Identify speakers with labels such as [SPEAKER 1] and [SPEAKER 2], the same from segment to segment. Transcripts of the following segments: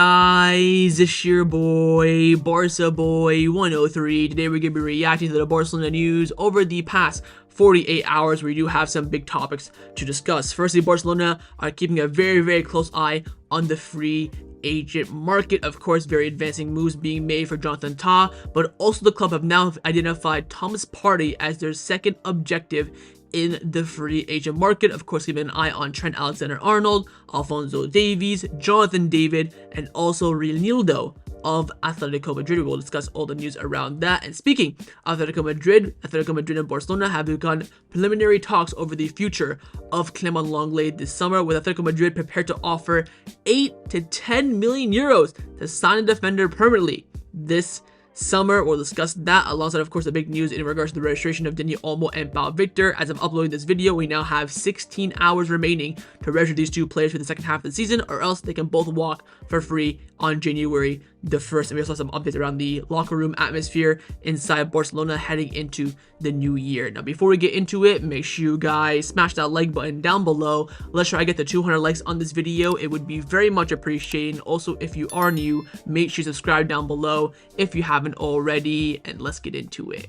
[SPEAKER 1] guys? It's your boy, Barca Boy 103. Today we're going to be reacting to the Barcelona news over the past 48 hours. We do have some big topics to discuss. Firstly, Barcelona are keeping a very close eye on the free agent market. Of course, very advancing moves being made for Jonathan Tah, but also the club have now identified Thomas Partey as their second objective in the free agent market. Of course, keeping an eye on Trent Alexander-Arnold, Alphonso Davies, Jonathan David, and also Reinildo of Atletico Madrid. We will discuss all the news around that. And speaking of Atletico Madrid and Barcelona have begun preliminary talks over the future of Clement Lenglet this summer, with Atletico Madrid prepared to offer 8 to 10 million euros to sign a defender permanently this summer. We'll discuss that alongside, of course, the big news in regards to the registration of Dani, Olmo, and Vitor. As I'm uploading this video, we now have 16 hours remaining to register these two players for the second half of the season, or else they can both walk for free on January the 1st. And we also have some updates around the locker room atmosphere inside Barcelona heading into the new year. Now, before we get into it, make sure you guys smash that like button down below. Let's try to get to 200 likes on this video. It would be very much appreciated. Also, if you are new, make sure you subscribe down below if you haven't already, and let's get into it.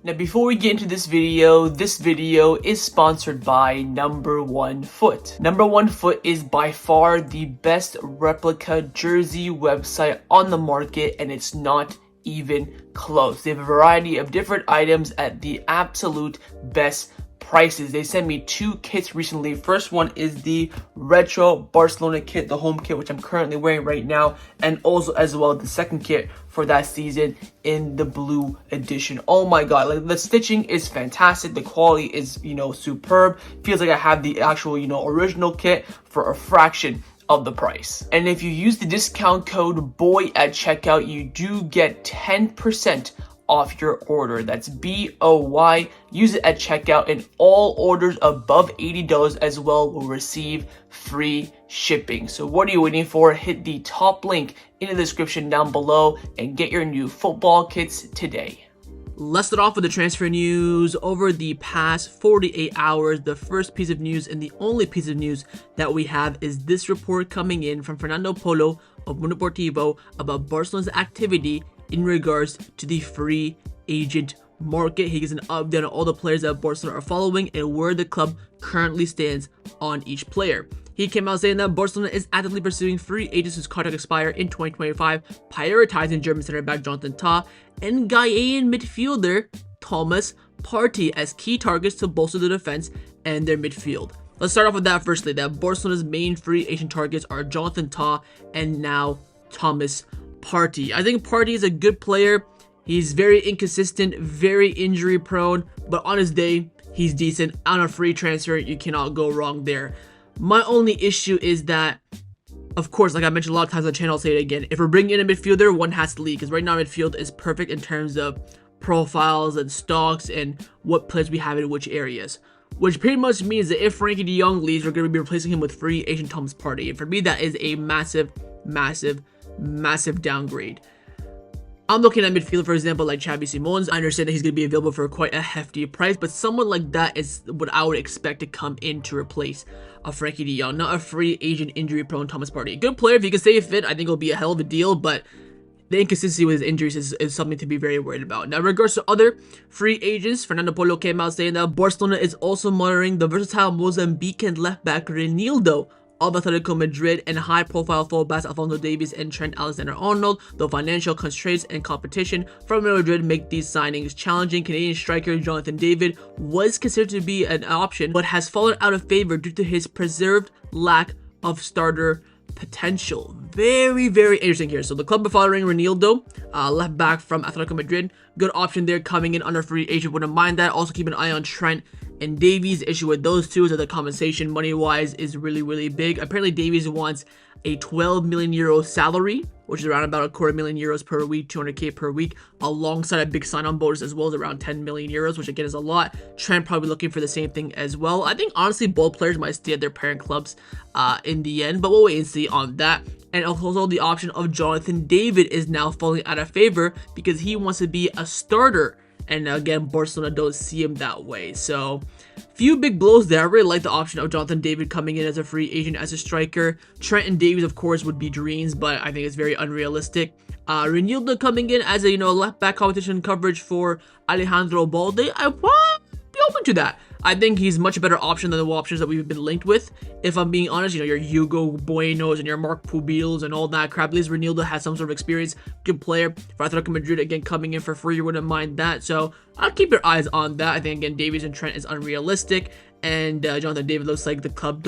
[SPEAKER 1] Now, before we get into this video is sponsored by Number One Foot. Number One Foot is by far the best replica jersey website on the market, and it's not even close. They have a variety of different items at the absolute best prices. They sent me 2 kits recently. First one is the retro Barcelona kit, the home kit, which I'm currently wearing right now, and also as well the second kit for that season in the blue edition. Oh my god, like, the stitching is fantastic. The quality is, superb. Feels like I have the actual, original kit for a fraction of the price. And if you use the discount code BOY at checkout, you do get 10% off your order. That's BOY. Use it at checkout, and all orders above $80 as well will receive free shipping. So what are you waiting for? Hit the top link in the description down below and get your new football kits today. Let's start off with the transfer news over the past 48 hours. The first piece of news, and the only piece of news that we have, is this report coming in from Fernando Polo of Mundo Deportivo about Barcelona's activity in regards to the free agent market. He gives an update on all the players that Barcelona are following and where the club currently stands on each player. He came out saying that Barcelona is actively pursuing free agents whose contract expire in 2025, prioritizing German center back Jonathan Tah and Ghanaian midfielder Thomas Partey as key targets to bolster the defense and their midfield. Let's start off with that firstly, that Barcelona's main free agent targets are Jonathan Tah and now Thomas Partey. I think Partey is a good player. He's very inconsistent, very injury prone, but on his day, he's decent. On a free transfer, you cannot go wrong there. My only issue is that, of course, like I mentioned a lot of times on the channel, I'll say it again, if we're bringing in a midfielder, one has to lead, because right now midfield is perfect in terms of profiles and stocks and what players we have in which areas. Which pretty much means that if Frenkie de Jong leaves, we're going to be replacing him with free agent Thomas Partey. And for me, that is a massive downgrade. I'm looking at midfield, for example, like Xavi Simons. I understand that he's going to be available for quite a hefty price, but someone like that is what I would expect to come in to replace a Frenkie de Jong, not a free agent injury-prone Thomas Partey. Good player, if he can stay fit, I think it'll be a hell of a deal, but the inconsistency with his injuries is something to be very worried about. Now, in regards to other free agents, Fernando Polo came out saying that Barcelona is also monitoring the versatile Mozambican left-back Reinildo of Atletico Madrid and high-profile fullbacks Alphonso Davies and Trent Alexander-Arnold, though financial constraints and competition from Madrid make these signings challenging. Canadian striker Jonathan David was considered to be an option, but has fallen out of favor due to his preserved lack of starter potential. Very interesting here. So the club are following Reinildo, left back from Atletico Madrid. Good option there coming in under free agent. Wouldn't mind that. Also keep an eye on Trent and Davies. The issue with those two is that the compensation money-wise is really big. Apparently Davies wants a 12 million euro salary, which is around about €250,000 per week, 200k per week, alongside a big sign-on bonus as well as around 10 million euros, which again is a lot. Trent probably looking for the same thing as well. I think honestly both players might stay at their parent clubs in the end, but we'll wait and see on that. And also the option of Jonathan David is now falling out of favor because he wants to be a starter, and again Barcelona don't see him that way. So Few big blows there. I really like the option of Jonathan David coming in as a free agent as a striker. Trent and Davies, of course, would be dreams, but I think it's very unrealistic. Renildo coming in as a left back competition coverage for Alejandro Balde. I would be open to that. I think he's much better option than the options that we've been linked with. If I'm being honest, your Hugo Buenos and your Mark Pubils and all that crap. At least Renildo has some sort of experience. Good player for Atletico Madrid, again, coming in for free. You wouldn't mind that. So I'll keep your eyes on that. I think, again, Davies and Trent is unrealistic. And Jonathan David looks like the club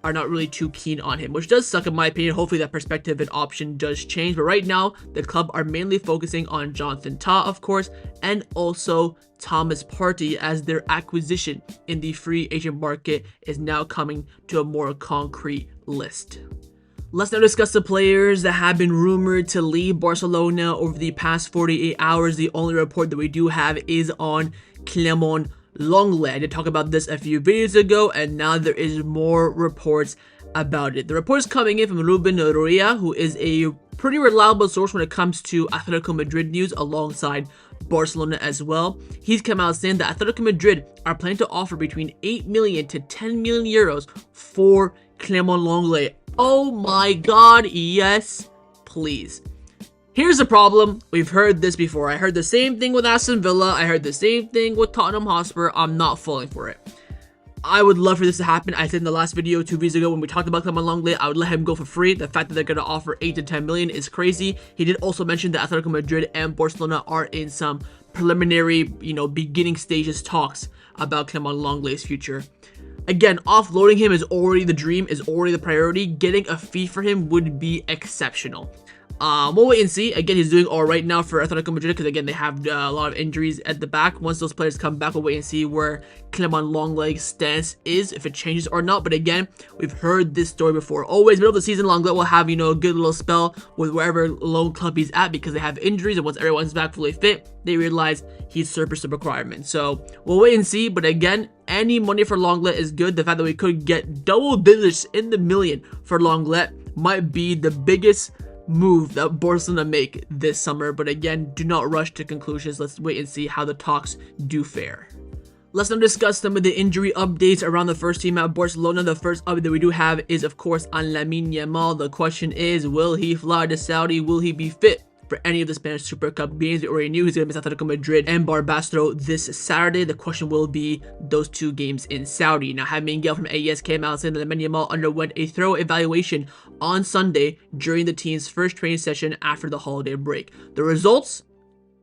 [SPEAKER 1] are not really too keen on him, which does suck in my opinion. Hopefully that perspective and option does change, but right now the club are mainly focusing on Jonathan Tah, of course, and also Thomas Partey, as their acquisition in the free agent market is now coming to a more concrete list. Let's now discuss the players that have been rumored to leave Barcelona over the past 48 hours. The only report that we do have is on Clement Lenglet. I did talk about this a few videos ago, and now there is more reports about it. The report is coming in from Ruben Ruia, who is a pretty reliable source when it comes to Atletico Madrid news, alongside Barcelona as well. He's come out saying that Atletico Madrid are planning to offer between 8 million to 10 million euros for Clement Lenglet. Oh my god, yes, please. Here's the problem. We've heard this before. I heard the same thing with Aston Villa. I heard the same thing with Tottenham Hotspur. I'm not falling for it. I would love for this to happen. I said in the last video 2 videos ago when we talked about Clement Lenglet, I would let him go for free. The fact that they're going to offer 8 to 10 million is crazy. He did also mention that Atletico Madrid and Barcelona are in some preliminary, beginning stages talks about Clement Lenglet's future. Again, offloading him is already the dream, is already the priority. Getting a fee for him would be exceptional. We'll wait and see. Again, he's doing all right now for Atletico Madrid because, again, they have a lot of injuries at the back. Once those players come back, we'll wait and see where Clement Lenglet's stance is, if it changes or not. But again, we've heard this story before. Always, middle of the season, Lenglet will have, a good little spell with wherever loan club he's at because they have injuries. And once everyone's back fully fit, they realize he's surplus to requirements. So we'll wait and see. But again, any money for Lenglet is good. The fact that we could get double digits in the million for Lenglet might be the biggest move that Barcelona make this summer. But again, do not rush to conclusions. Let's wait and see how the talks do fare. Let's now discuss some of the injury updates around the first team at Barcelona. The first update that we do have is, of course, on Lamine Yamal. The question is, will he fly to Saudi? Will he be fit for any of the Spanish Super Cup games? We already knew he's going to miss Atletico Madrid and Barbastro this Saturday. The question will be those 2 games in Saudi. Now, Jaime Miguel from AES came out saying that Lamine Yamal underwent a thorough evaluation on Sunday during the team's first training session after the holiday break. The results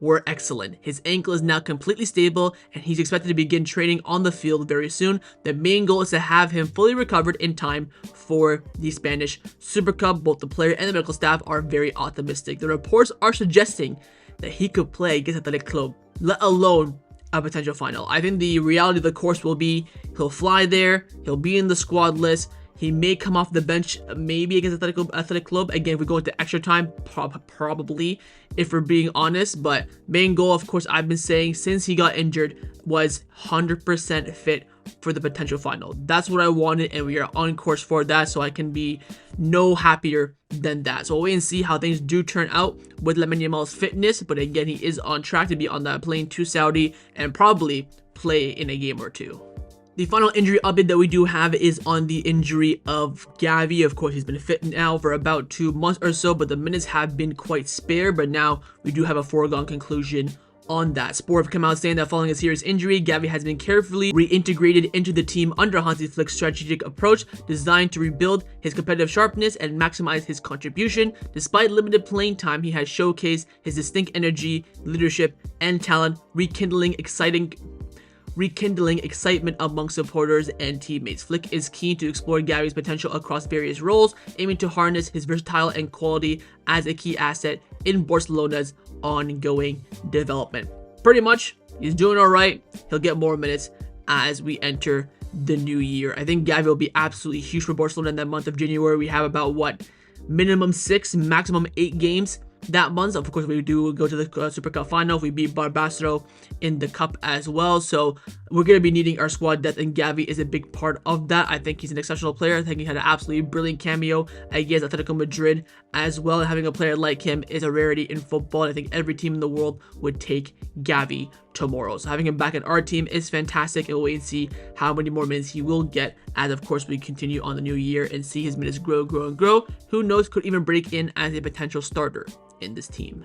[SPEAKER 1] were excellent. His ankle is now completely stable and he's expected to begin training on the field very soon. The main goal is to have him fully recovered in time for the Spanish Super Cup. Both the player and the medical staff are very optimistic. The reports are suggesting that he could play against Athletic Club, let alone a potential final. I think the reality of the course will be he'll fly there, he'll be in the squad list. He may come off the bench, maybe against Athletic Club. Again, if we go into extra time, probably, if we're being honest. But main goal, of course, I've been saying since he got injured was 100% fit for the potential final. That's what I wanted, and we are on course for that. So I can be no happier than that. So we'll wait and see how things do turn out with Lamine Yamal's fitness. But again, he is on track to be on that plane to Saudi and probably play in a game or 2. The final injury update that we do have is on the injury of Gavi. Of course, he's been fit now for about 2 months or so, but the minutes have been quite spare. But now we do have a foregone conclusion on that. Sport have come out saying that following a serious injury, Gavi has been carefully reintegrated into the team under Hansi Flick's strategic approach designed to rebuild his competitive sharpness and maximize his contribution. Despite limited playing time, he has showcased his distinct energy, leadership, and talent, rekindling excitement among supporters and teammates. Flick is keen to explore Gavi's potential across various roles, aiming to harness his versatile and quality as a key asset in Barcelona's ongoing development. Pretty much, he's doing all right. He'll get more minutes as we enter the new year. I think Gavi will be absolutely huge for Barcelona in that month of January. We have about, minimum 6, maximum 8 games that month. Of course, we do go to the Super Cup final. We beat Barbastro in the Cup as well. So we're going to be needing our squad depth, and Gavi is a big part of that. I think he's an exceptional player. I think he had an absolutely brilliant cameo against Atletico Madrid as well. And having a player like him is a rarity in football. I think every team in the world would take Gavi tomorrow. So having him back in our team is fantastic, and we'll wait and see how many more minutes he will get as, of course, we continue on the new year and see his minutes grow. Who knows, could even break in as a potential starter in this team.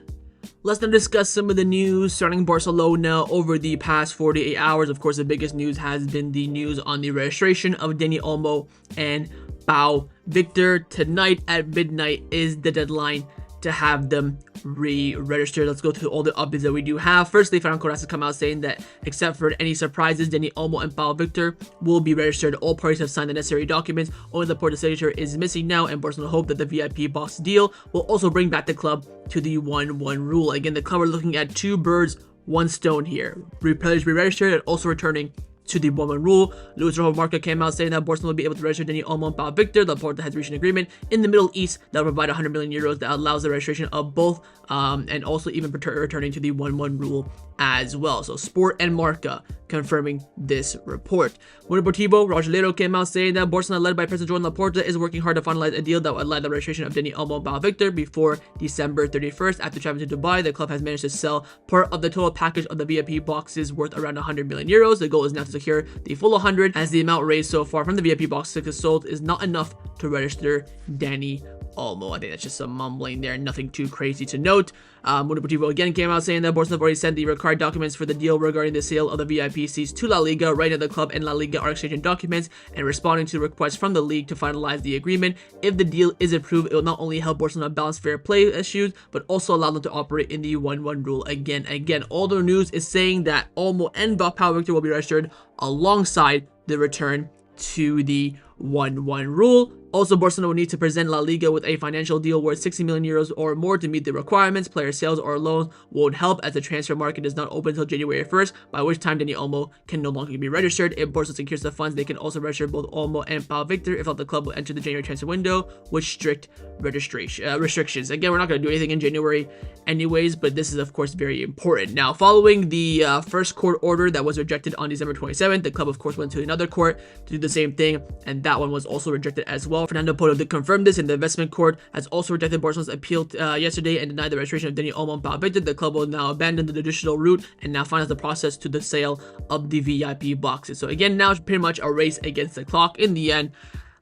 [SPEAKER 1] Let's now discuss some of the news surrounding Barcelona over the past 48 hours. Of course, the biggest news has been the news on the registration of Dani Olmo and Pau Vitor. Tonight at midnight is the deadline to have them re-registered. Let's go through all the updates that we do have. Firstly, Ferran Torres has come out saying that except for any surprises, Dani Olmo and Pau Vitor will be registered. All parties have signed the necessary documents. Only the Porta signature is missing now, and Barcelona hope that the VIP box deal will also bring back the club to the 1-1 rule. Again, the club are looking at 2 birds, 1 stone here. Players re-registered and also returning to the 1-1 rule. Luis Rojo Marca came out saying that Barcelona will be able to register Dani Olmo and Pau Vitor. The Porta has reached an agreement in the Middle East that will provide 100 million euros that allows the registration of both and also even returning to the 1-1 rule as well. So Sport and Marca confirming this report. Mundo Deportivo, Rogelero came out saying that Barcelona, led by President Joan Laporta, is working hard to finalize a deal that will allow the registration of Dani Olmo and Pau Vitor before December 31st. After traveling to Dubai, the club has managed to sell part of the total package of the VIP boxes worth around 100 million euros. The goal is now to secure the full 100, as the amount raised so far from the VIP boxes sold is not enough to register Dani Olmo. I think that's just some mumbling there, nothing too crazy to note. Mundo Deportivo again came out saying that Barcelona have already sent the required documents for the deal regarding the sale of the VIP seats to La Liga. Right now, the club and La Liga are exchanging documents and responding to requests from the league to finalize the agreement. If the deal is approved, it will not only help Barcelona balance fair play issues, but also allow them to operate in the 1-1 rule again. All the news is saying that Olmo and Pau Vitor will be registered alongside the return to the 1-1 rule. Also, Barcelona will need to present La Liga with a financial deal worth 60 million euros or more to meet the requirements. Player sales or loans won't help, as the transfer market is not open until January 1st, by which time Dani Olmo can no longer be registered. If Barcelona secures the funds, they can also register both Olmo and Pau Vitor. If not, the club will enter the January transfer window with strict restrictions. Again, we're not going to do anything in January anyways, but this is, of course, very important. Now, following the first court order that was rejected on December 27th, the club, of course, went to another court to do the same thing, and that one was also rejected as well. Fernando Porto did confirm this, and the investment court has also rejected Barcelona's appeal yesterday and denied the registration of Dani Olmo and Pau Vitor. The club will now abandon the judicial route and now finalize the process to the sale of the VIP boxes. So again, now it's pretty much a race against the clock. In the end,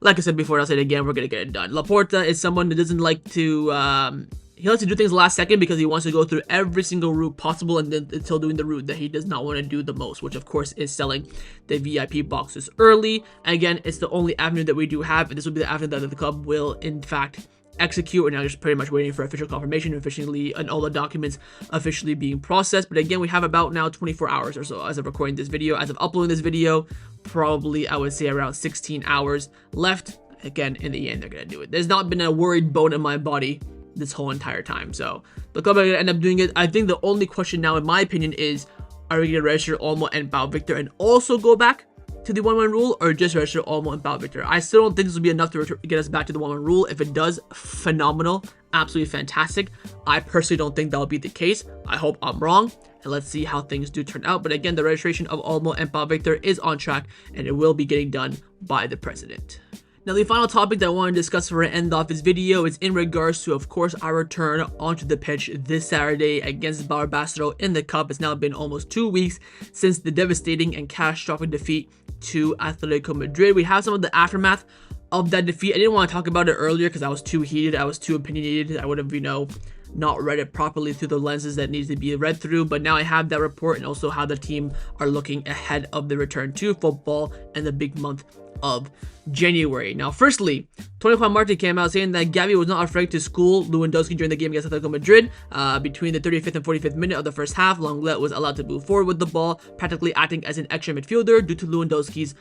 [SPEAKER 1] like I said before, I'll say it again, we're gonna get it done. Laporta is someone that doesn't like to he likes to do things last second because he wants to go through every single route possible and then until doing the route that he does not want to do the most, which of course is selling the VIP boxes early. Again, it's the only avenue that we do have, and this will be the avenue that the club will in fact execute. And now just pretty much waiting for official confirmation officially and all the documents officially being processed. But again, we have about now 24 hours or so as of recording this video. As of uploading this video, probably I would say around 16 hours left. Again, in the end, they're gonna do it. There's not been a worried bone in my body this whole entire time, so the club are gonna end up doing it. I think the only question now, in my opinion, is are we gonna register Olmo and Pau Vitor and also go back to the 1-1 rule, or just register Olmo and Pau Vitor? I still don't think this will be enough to get us back to the 1-1 rule. If it does, phenomenal, absolutely fantastic. I personally don't think that will be the case. I hope I'm wrong, and let's see how things do turn out. But again, the registration of Olmo and Pau Vitor is on track, and it will be getting done by the president. Now, the final topic that I want to discuss for an end off this video is in regards to, of course, our return onto the pitch this Saturday against Barbastro in the Cup. It's now been almost 2 weeks since the devastating and catastrophic defeat to Atletico Madrid. We have some of the aftermath of that defeat. I didn't want to talk about it earlier because I was too heated, I was too opinionated. I would have, not read it properly through the lenses that needs to be read through, but now I have that report and also how the team are looking ahead of the return to football and the big month of January. Now, firstly, Tony Juan Martin came out saying that Gavi was not afraid to school Lewandowski during the game against Atletico Madrid. Between the 35th and 45th minute of the first half, Lenglet was allowed to move forward with the ball, practically acting as an extra midfielder due to Lewandowski's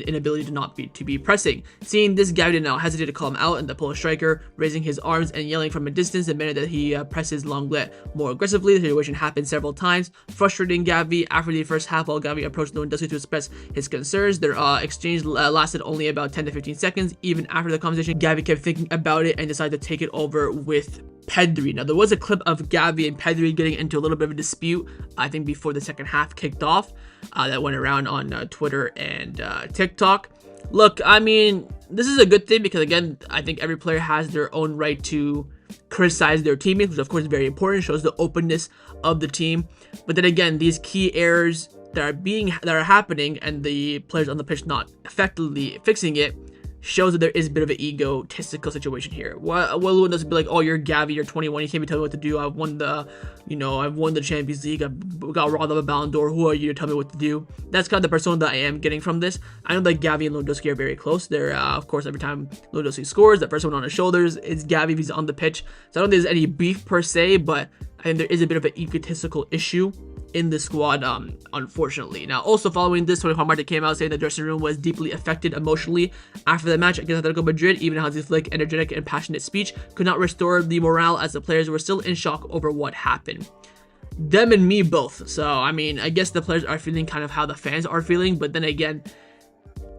[SPEAKER 1] inability to be pressing. Seeing this, Gavi did not hesitate to call him out, and the Polish striker, raising his arms and yelling from a distance, demanded that he presses Lenglet more aggressively. The situation happened several times, frustrating Gavi. After the first half, while Gavi approached Lewandowski to express his concerns, their exchange lasted only about 10 to 15 seconds. Even after the conversation, Gavi kept thinking about it and decided to take it over with Pedri. Now, there was a clip of Gavi and Pedri getting into a little bit of a dispute, I think before the second half kicked off, that went around on Twitter and TikTok. Look, I mean, this is a good thing because, again, I think every player has their own right to criticize their teammates, which of course is very important, shows the openness of the team. But then again, these key errors that are happening and the players on the pitch not effectively fixing it shows that there is a bit of an egotistical situation here. Well, it doesn't be like, oh, you're Gavi, you're 21, you can't be telling me what to do. I've won the Champions League, I've got robbed of a Ballon d'Or. Who are you to tell me what to do? That's kind of the persona that I am getting from this. I know that Gavi and Lewandowski are very close. They're, of course, every time Lewandowski scores, the first one on his shoulders is Gavi if he's on the pitch. So I don't think there's any beef per se, but I think there is a bit of an egotistical issue in the squad, unfortunately. Now, also following this, Tony Partey came out saying the dressing room was deeply affected emotionally after the match against Atletico Madrid. Even Hansi Flick, energetic and passionate speech could not restore the morale as the players were still in shock over what happened. Them and me both. So, I mean, I guess the players are feeling kind of how the fans are feeling, but then again,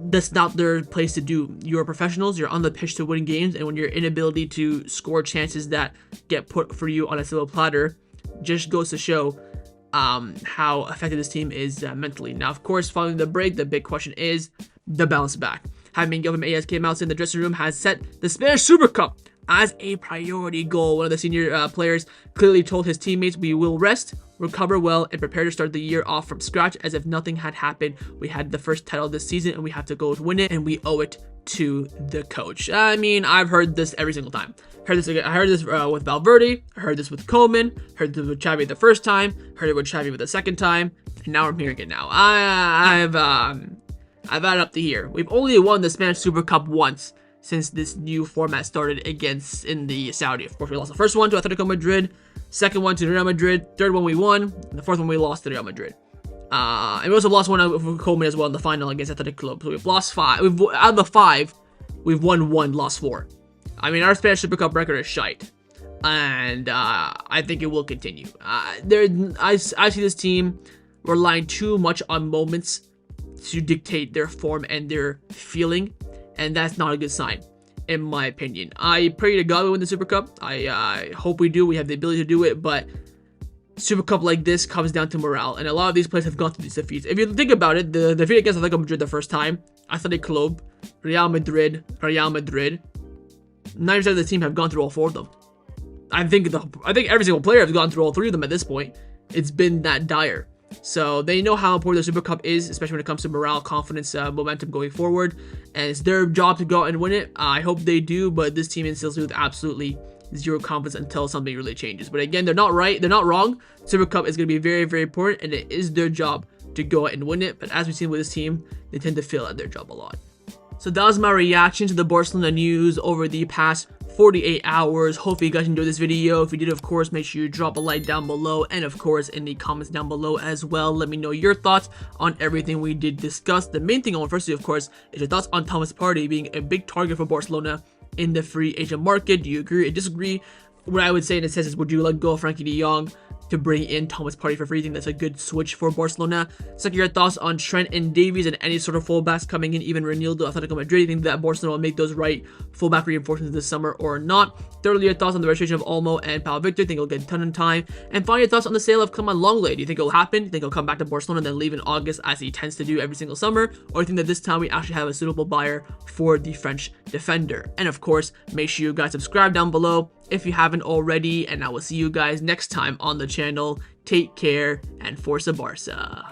[SPEAKER 1] that's not their place to do. You're professionals, you're on the pitch to win games, and when your inability to score chances that get put for you on a silver platter just goes to show how affected this team is mentally. Now, of course, following the break, the big question is the bounce back. Having Gilman Ayaz came out saying the dressing room has set the Spanish Super Cup as a priority goal. One of the senior players clearly told his teammates, "We will rest, recover well, and prepare to start the year off from scratch as if nothing had happened. We had the first title this season and we have to go win it, and we owe it to the coach." I mean, I've heard this every single time. I heard this with Valverde, I heard this with Koeman, heard this with Xavi the first time, heard it with Xavi the second time, and now I'm hearing it now. I've had it up to here. We've only won the Spanish Super Cup once since this new format started in the Saudi. Of course, we lost the first one to Atletico Madrid, second one to Real Madrid, third one we won, and the fourth one we lost to Real Madrid. And we also lost one for Koeman as well in the final against Athletic Club. So we've lost 5. Out of the 5, we've won 1, lost 4. I mean, our Spanish Super Cup record is shite, and I think it will continue. I see this team relying too much on moments to dictate their form and their feeling, and that's not a good sign, in my opinion. I pray to God we win the Super Cup. I hope we do. We have the ability to do it, but Super Cup like this comes down to morale, and a lot of these players have gone through these defeats. If you think about it, the defeat against Atletico Madrid the first time, Athletic Club, Real Madrid, 90% of the team have gone through all 4 of them. I think every single player has gone through all 3 of them at this point. It's been that dire. So they know how important the Super Cup is, especially when it comes to morale, confidence, momentum going forward. And it's their job to go out and win it. I hope they do, but this team instills me with absolutely zero confidence until something really changes. But again, they're not right. They're not wrong. Super Cup is going to be very, very important, and it is their job to go out and win it. But as we've seen with this team, they tend to fail at their job a lot. So that was my reaction to the Barcelona news over the past 48 hours. Hopefully you guys enjoyed this video. If you did, of course, make sure you drop a like down below, and of course in the comments down below as well. Let me know your thoughts on everything we did discuss. The main thing I want firstly, of course, is your thoughts on Thomas Partey being a big target for Barcelona in the free agent market. Do you agree or disagree? What I would say in a sense is, would you let go of Frankie de Jong to bring in Thomas Partey for free? I think that's a good switch for Barcelona. Second, your thoughts on Trent and Davies and any sort of fullbacks coming in, even Renildo, Atletico Madrid. Do you think that Barcelona will make those right fullback reinforcements this summer or not? Thirdly, your thoughts on the registration of Olmo and Pablo. Think he'll get a ton of time? And finally, your thoughts on the sale of Clement Lenglet. Do you think it'll happen? Do you think he'll come back to Barcelona and then leave in August as he tends to do every single summer? Or do you think that this time we actually have a suitable buyer for the French defender? And of course, make sure you guys subscribe down below if you haven't already, and I will see you guys next time on the channel. Take care, and Forza Barca.